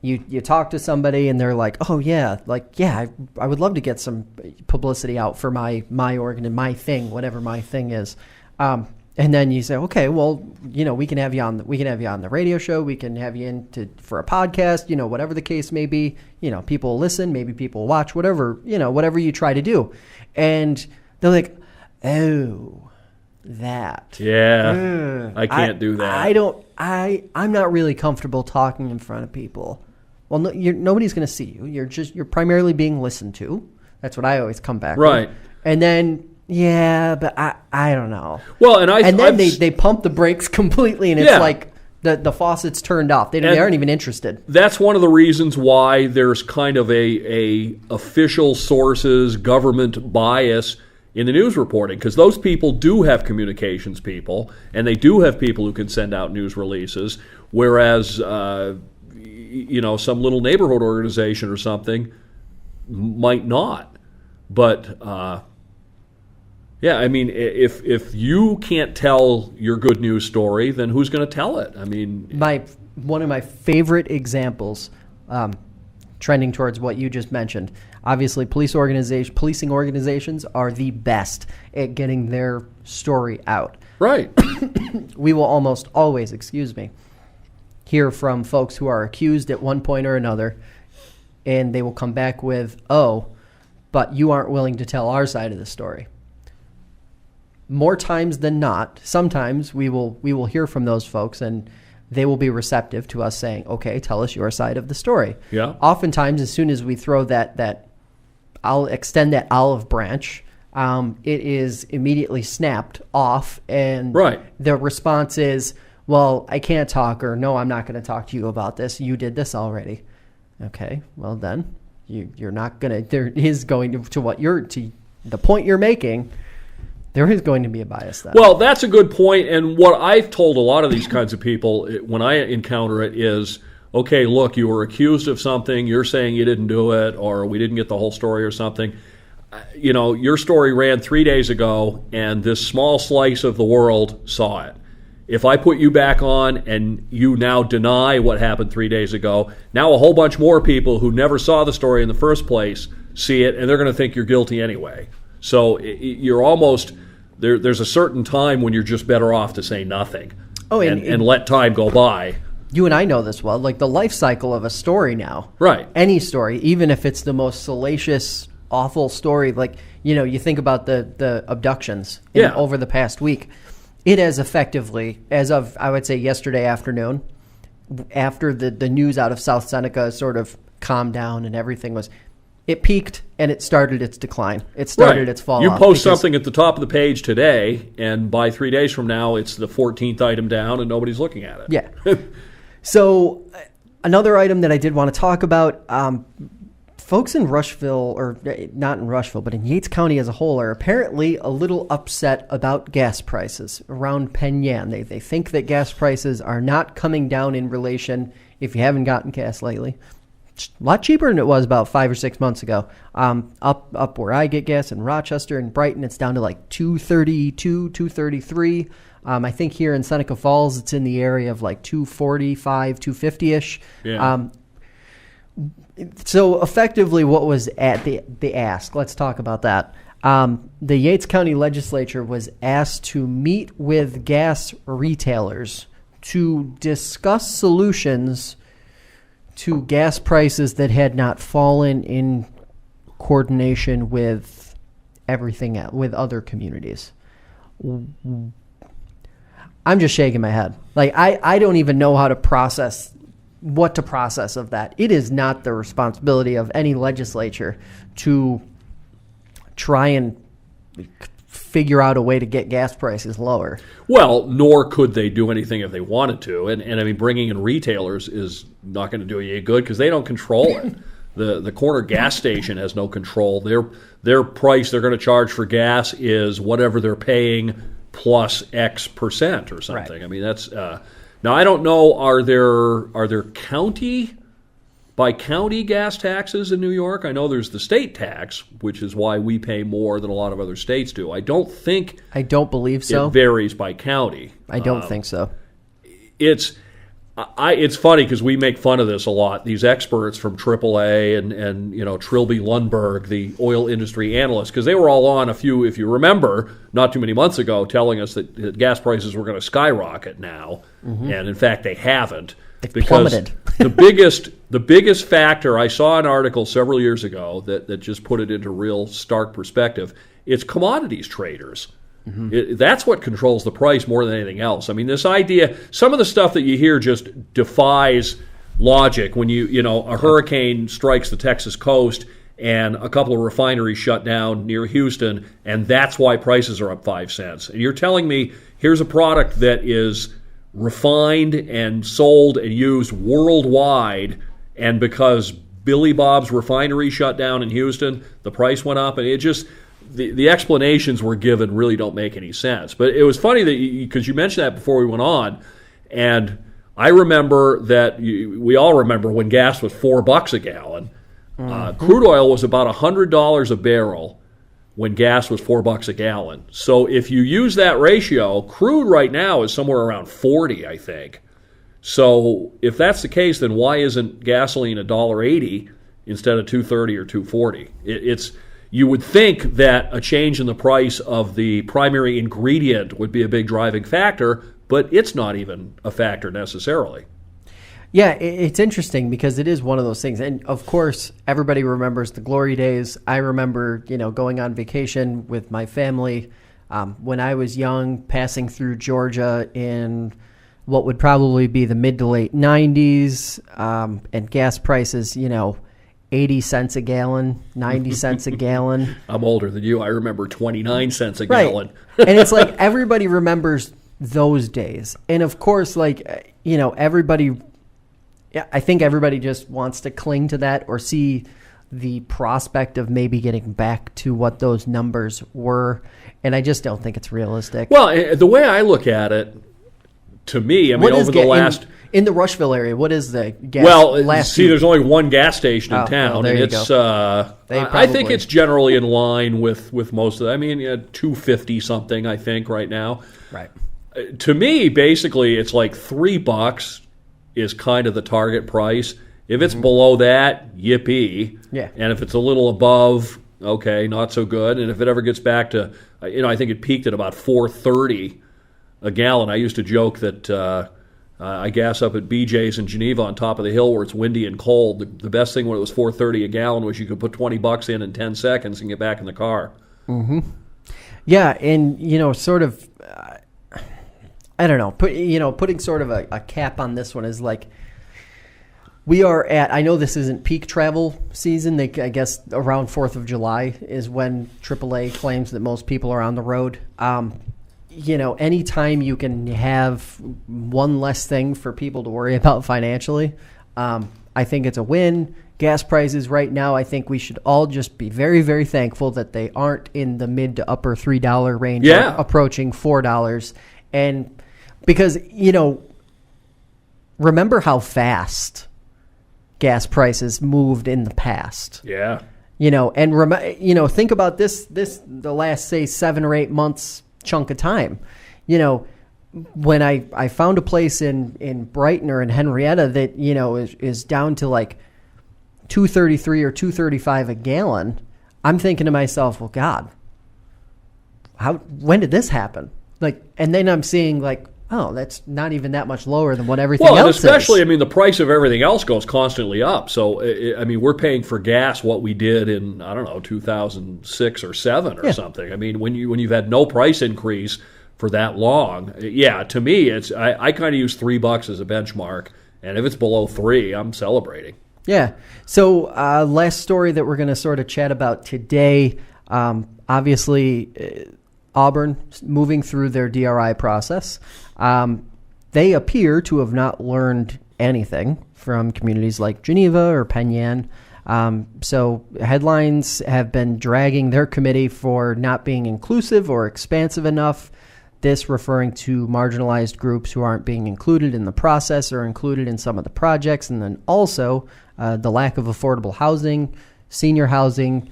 you talk to somebody, and they're like, oh, yeah, I would love to get some publicity out for my organ and my thing, whatever my thing is. And then you say, okay, well, we can have you on the radio show. We can have you in for a podcast, whatever the case may be. People will listen, maybe people will watch, whatever you try to do. And they're like, oh, that. Yeah, I can't do that. I'm not really comfortable talking in front of people. Well, no, nobody's going to see you. You're primarily being listened to. That's what I always come back right. with. And then, yeah, but I don't know. Well, and then they pump the brakes completely, and it's like the faucet's turned off. They aren't even interested. That's one of the reasons why there's kind of a official sources government bias in the news reporting, because those people do have communications people, and they do have people who can send out news releases, whereas some little neighborhood organization or something might not. But yeah, I mean, if you can't tell your good news story, then who's going to tell it? I mean, one of my favorite examples, trending towards what you just mentioned. Obviously, policing organizations are the best at getting their story out. Right. We will almost always, hear from folks who are accused at one point or another, and they will come back with, oh, but you aren't willing to tell our side of the story. More times than not, sometimes we will hear from those folks, and they will be receptive to us saying, okay, tell us your side of the story. Yeah. Oftentimes, as soon as we throw that I'll extend that olive branch, it is immediately snapped off, and right. The response is, well, I can't talk, or no, I'm not going to talk to you about this. You did this already. Okay, well then, you're not going to, there is going to the point you're making, there is going to be a bias then. Well, that's a good point, and what I've told a lot of these kinds of people when I encounter it is, okay, look, you were accused of something, you're saying you didn't do it, or we didn't get the whole story or something. Your story ran 3 days ago, and this small slice of the world saw it. If I put you back on and you now deny what happened 3 days ago, now a whole bunch more people who never saw the story in the first place see it, and they're going to think you're guilty anyway. So you're almost, there's a certain time when you're just better off to say nothing and let time go by. You and I know this well, like the life cycle of a story now. Right. Any story, even if it's the most salacious, awful story, like, you think about the abductions over the past week. It has effectively, as of, I would say, yesterday afternoon, after the news out of South Seneca sort of calmed down and everything it peaked and it started its decline. It started its fall off. You post something at the top of the page today, and by 3 days from now, it's the 14th item down and nobody's looking at it. Yeah. So another item that I did want to talk about, folks in Rushville, or not in Rushville, but in Yates County as a whole, are apparently a little upset about gas prices around Penn Yan. They think that gas prices are not coming down in relation, if you haven't gotten gas lately. It's a lot cheaper than it was about 5 or 6 months ago. Up where I get gas in Rochester and Brighton, it's down to like $2.32, $2.33. I think here in Seneca Falls, it's in the area of like $2.45, $2.50-ish. Yeah. So effectively, what was at the ask? Let's talk about that. The Yates County Legislature was asked to meet with gas retailers to discuss solutions to gas prices that had not fallen in coordination with everything else, with other communities. I'm just shaking my head. Like, I don't even know how to process what to process of that. It is not the responsibility of any legislature to try and figure out a way to get gas prices lower. Well, nor could they do anything if they wanted to. And I mean, bringing in retailers is not going to do you any good because they don't control it. The corner gas station has no control. Their price they're going to charge for gas is whatever they're paying plus X percent or something. Right. I mean, that's now I don't know. Are there county by county gas taxes in New York? I know there's the state tax, which is why we pay more than a lot of other states do. I don't believe so. It varies by county. I don't think so. It's funny because we make fun of this a lot. These experts from AAA and Trilby Lundberg, the oil industry analysts, because they were all on if you remember, not too many months ago, telling us that gas prices were going to skyrocket now, and in fact they haven't. They've plummeted. the biggest factor, I saw an article several years ago that just put it into real stark perspective. It's commodities traders. That's what controls the price more than anything else. I mean, this idea, some of the stuff that you hear just defies logic. When a hurricane strikes the Texas coast and a couple of refineries shut down near Houston, and that's why prices are up 5 cents. And you're telling me here's a product that is refined and sold and used worldwide, and because Billy Bob's refinery shut down in Houston, the price went up, and it just... The explanations were given really don't make any sense. But it was funny that because you mentioned that before we went on, and I remember that we all remember when gas was $4 a gallon. Crude oil was about $100 a barrel when gas was $4 a gallon. So if you use that ratio, crude right now is somewhere around 40, I think. So if that's the case, then why isn't gasoline $1.80 instead of $2.30 or $2.40? You would think that a change in the price of the primary ingredient would be a big driving factor, but it's not even a factor necessarily. Yeah, it's interesting because it is one of those things. And, of course, everybody remembers the glory days. I remember, going on vacation with my family when I was young, passing through Georgia in what would probably be the mid to late 90s, and gas prices, 80 cents a gallon, 90 cents a gallon. I'm older than you. I remember 29 cents a gallon. And it's like everybody remembers those days. And of course, everybody, I think everybody just wants to cling to that or see the prospect of maybe getting back to what those numbers were. And I just don't think it's realistic. Well, the way I look at it, to me, I mean, over the last... In the Rushville area, what is the gas? Well, there's only one gas station in town, there and you it's. go. I think it's generally in line with most of that. I mean, $2.50 something, I think, right now. Right. To me, basically, it's like $3 is kind of the target price. If it's below that, yippee. Yeah. And if it's a little above, okay, not so good. And if it ever gets back to, I think it peaked at about $4.30 a gallon. I used to joke that. I gas up at BJ's in Geneva on top of the hill where it's windy and cold. The best thing when it was $4.30 a gallon was you could put $20 in 10 seconds and get back in the car. Mm-hmm. Yeah, and sort of, I don't know. Putting sort of a cap on this one is like we are at. I know this isn't peak travel season. I guess around 4th of July is when AAA claims that most people are on the road. Anytime you can have one less thing for people to worry about financially, I think it's a win. Gas prices right now, I think we should all just be very, very thankful that they aren't in the mid to upper $3 range, approaching $4. And because, remember how fast gas prices moved in the past. Yeah. And think about this the last, say, 7 or 8 months chunk of time. When I found a place in Brighton or in Henrietta that, is down to like $2.33 or $2.35 a gallon, I'm thinking to myself, well, God, when did this happen? And then I'm seeing oh, that's not even that much lower than what everything else is. Well, especially, the price of everything else goes constantly up. So, we're paying for gas what we did in, 2006 or 7 or something. When you've had no price increase for that long, to me, I kind of use $3 as a benchmark. And if it's below 3, I'm celebrating. Yeah. So last story that we're going to sort of chat about today, obviously Auburn moving through their DRI process. They appear to have not learned anything from communities like Geneva or Penn Yan. So headlines have been dragging their committee for not being inclusive or expansive enough. This referring to marginalized groups who aren't being included in the process or included in some of the projects. And then also the lack of affordable housing, senior housing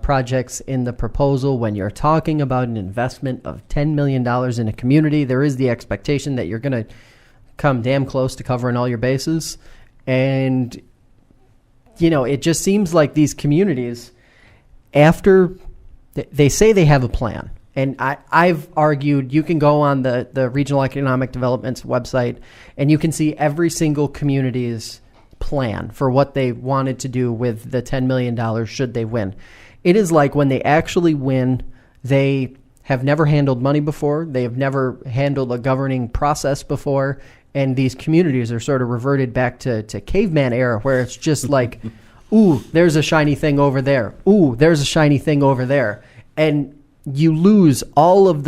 projects in the proposal. When you're talking about an investment of $10 million in a community, there is the expectation that you're going to come damn close to covering all your bases. And, it just seems like these communities, after they say they have a plan. And I've argued, you can go on the Regional Economic Development's website and you can see every single community's plan for what they wanted to do with the $10 million should they win. It is like when they actually win, they have never handled money before. They have never handled a governing process before. And these communities are sort of reverted back to caveman era where it's just like, ooh, there's a shiny thing over there. Ooh, there's a shiny thing over there. And you lose all of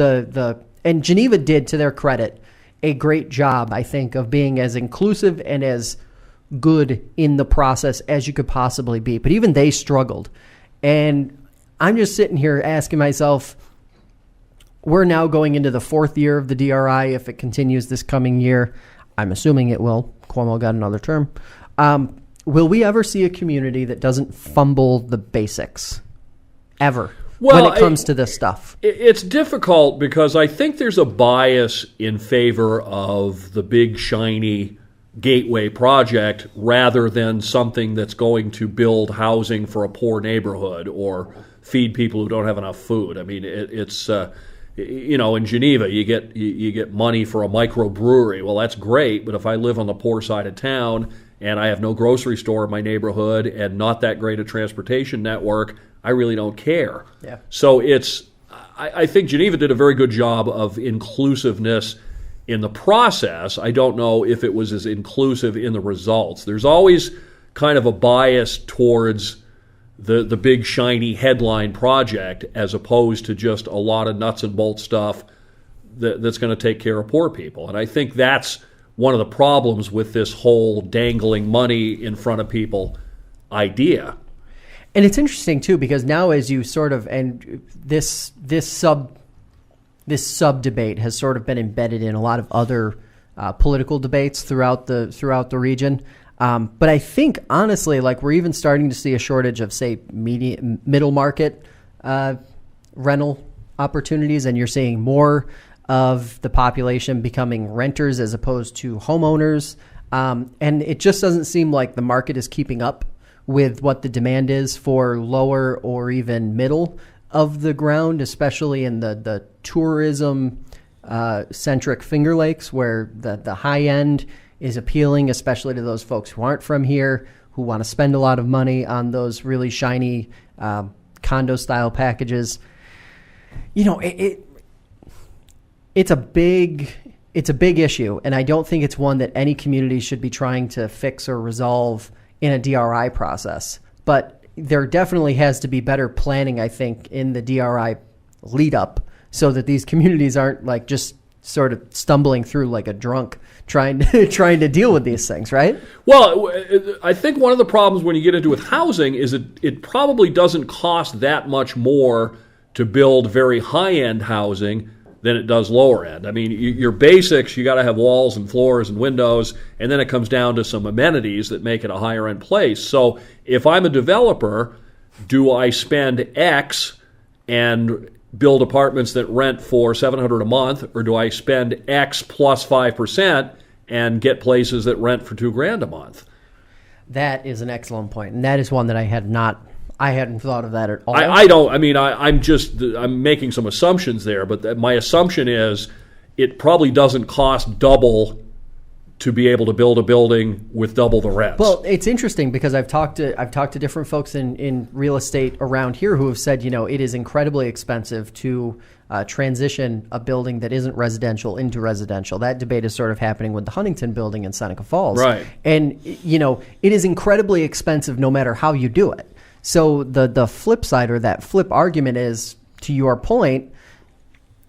and Geneva did, to their credit, a great job, I think, of being as inclusive and as good in the process as you could possibly be. But even they struggled. And I'm just sitting here asking myself, we're now going into the 4th year of the DRI if it continues this coming year. I'm assuming it will. Cuomo got another term. Will we ever see a community that doesn't fumble the basics? Ever? When it comes to this stuff? It's difficult because I think there's a bias in favor of the big, shiny gateway project rather than something that's going to build housing for a poor neighborhood or feed people who don't have enough food. It's in Geneva, you get money for a microbrewery. Well, that's great, but if I live on the poor side of town and I have no grocery store in my neighborhood and not that great a transportation network, I really don't care. Yeah. So I think Geneva did a very good job of inclusiveness in the process. I don't know if it was as inclusive in the results. There's always kind of a bias towards the big, shiny headline project as opposed to just a lot of nuts and bolts stuff that's going to take care of poor people. And I think that's one of the problems with this whole dangling money in front of people idea. And it's interesting, too, because now as you sort of, and this sub debate has sort of been embedded in a lot of other political debates throughout the region. But I think, honestly, we're even starting to see a shortage of, say, middle market rental opportunities, and you're seeing more of the population becoming renters as opposed to homeowners. And it just doesn't seem like the market is keeping up with what the demand is for lower or even middle of the ground, especially in the tourism centric Finger Lakes, where the high end is appealing, especially to those folks who aren't from here, who want to spend a lot of money on those really shiny condo style packages. It's a big issue, and I don't think it's one that any community should be trying to fix or resolve in a DRI process. But there definitely has to be better planning, I think, in the DRI lead up so that these communities aren't just sort of stumbling through like a drunk trying to deal with these things, right? Well, I think one of the problems when you get into with housing is it probably doesn't cost that much more to build very high-end housing than it does lower end. I mean, your basics, you got to have walls and floors and windows, and then it comes down to some amenities that make it a higher end place. So if I'm a developer, do I spend X and build apartments that rent for $700 a month, or do I spend X plus 5% and get places that rent for $2,000 a month? That is an excellent point, and that is one that I hadn't thought of that at all. I'm making some assumptions there, but my assumption is it probably doesn't cost double to be able to build a building with double the rents. Well, it's interesting because I've talked to different folks in real estate around here who have said, it is incredibly expensive to transition a building that isn't residential into residential. That debate is sort of happening with the Huntington building in Seneca Falls. Right. And, it is incredibly expensive no matter how you do it. So the flip side, or that flip argument, is, to your point,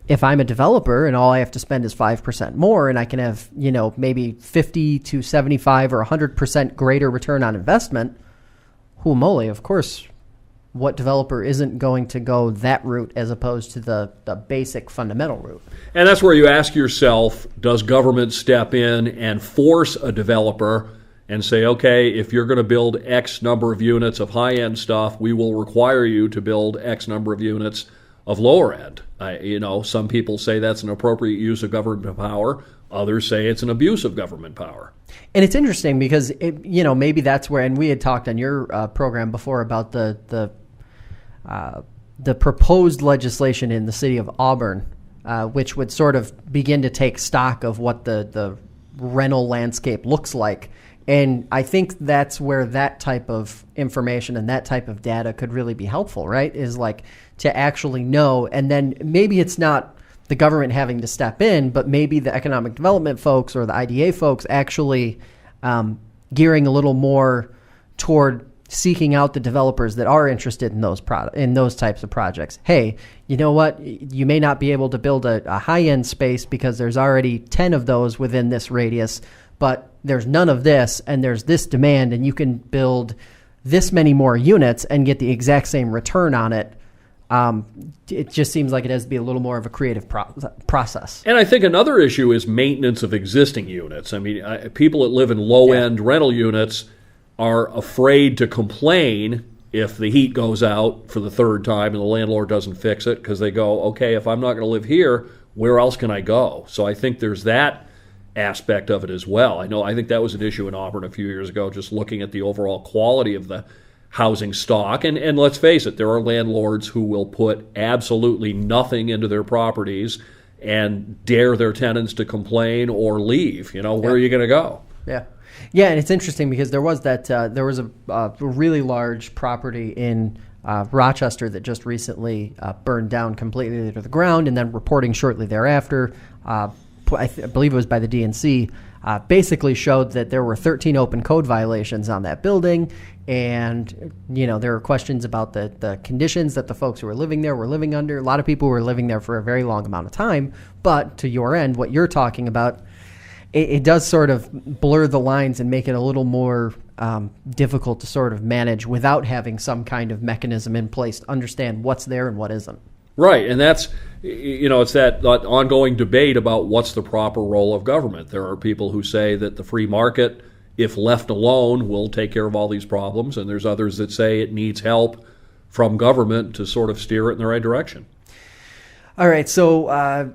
if I'm a developer and all I have to spend is 5% more and I can have, maybe 50 to 75 or 100% greater return on investment, holy moly, of course, what developer isn't going to go that route as opposed to the basic fundamental route? And that's where you ask yourself, does government step in and force a developer and say, okay, if you're going to build X number of units of high-end stuff, we will require you to build X number of units of lower end. Some people say that's an appropriate use of government power. Others say it's an abuse of government power. And it's interesting because, maybe that's where, and we had talked on your program before about the proposed legislation in the city of Auburn, which would sort of begin to take stock of what the rental landscape looks like. And I think that's where that type of information and that type of data could really be helpful, right? Is like to actually know, and then maybe it's not the government having to step in, but maybe the economic development folks or the IDA folks actually gearing a little more toward seeking out the developers that are interested in those types of projects. Hey, you know what? You may not be able to build a high-end space because there's already 10 of those within this radius, but there's none of this, and there's this demand, and you can build this many more units and get the exact same return on it. It just seems like it has to be a little more of a creative process. And I think another issue is maintenance of existing units. I mean, people that live in low-end rental units are afraid to complain if the heat goes out for the third time and the landlord doesn't fix it, because they go, okay, if I'm not going to live here, where else can I go? So I think there's that aspect of it as well. I think that was an issue in Auburn a few years ago, just looking at the overall quality of the housing stock. And let's face it, there are landlords who will put absolutely nothing into their properties and dare their tenants to complain or leave. Where are you going to go? Yeah. Yeah, and it's interesting because there was a really large property in Rochester that just recently burned down completely to the ground, and then reporting shortly thereafter, I believe it was by the DNC, basically showed that there were 13 open code violations on that building, and there were questions about the conditions that the folks who were living there were living under. A lot of people were living there for a very long amount of time, but to your end, what you're talking about, it does sort of blur the lines and make it a little more difficult to sort of manage without having some kind of mechanism in place to understand what's there and what isn't. Right, and that's, it's that ongoing debate about what's the proper role of government. There are people who say that the free market, if left alone, will take care of all these problems, and there's others that say it needs help from government to sort of steer it in the right direction. All right, so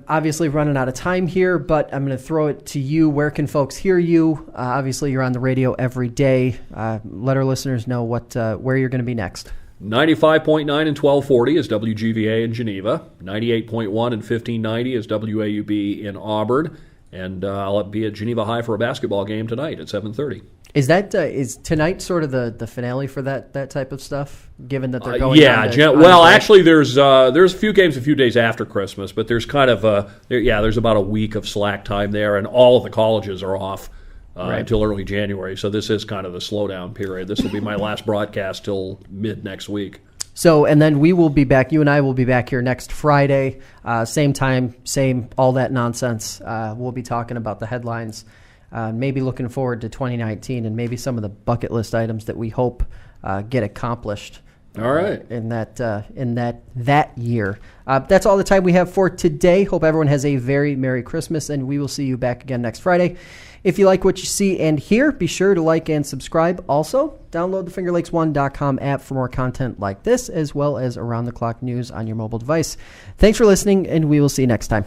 obviously running out of time here, but I'm going to throw it to you. Where can folks hear you? Obviously, you're on the radio every day. Let our listeners know where you're going to be next. 95.9 and 1240 is WGVA in Geneva. 98.1 and 1590 is WAUB in Auburn. And I'll be at Geneva High for a basketball game tonight at 7:30. Is tonight sort of the finale for that type of stuff? Given that they're going, actually, there's a few games a few days after Christmas, but there's kind of there's about a week of slack time there, and all of the colleges are off until early January. So this is kind of the slowdown period. This will be my last broadcast till mid next week. So, and then we will be back. You and I will be back here next Friday, same time, same all that nonsense. We'll be talking about the headlines, maybe looking forward to 2019, and maybe some of the bucket list items that we hope get accomplished. All right. In that year. That's all the time we have for today. Hope everyone has a very Merry Christmas, and we will see you back again next Friday. If you like what you see and hear, be sure to like and subscribe. Also, download the FingerLakes1.com app for more content like this, as well as around-the-clock news on your mobile device. Thanks for listening, and we will see you next time.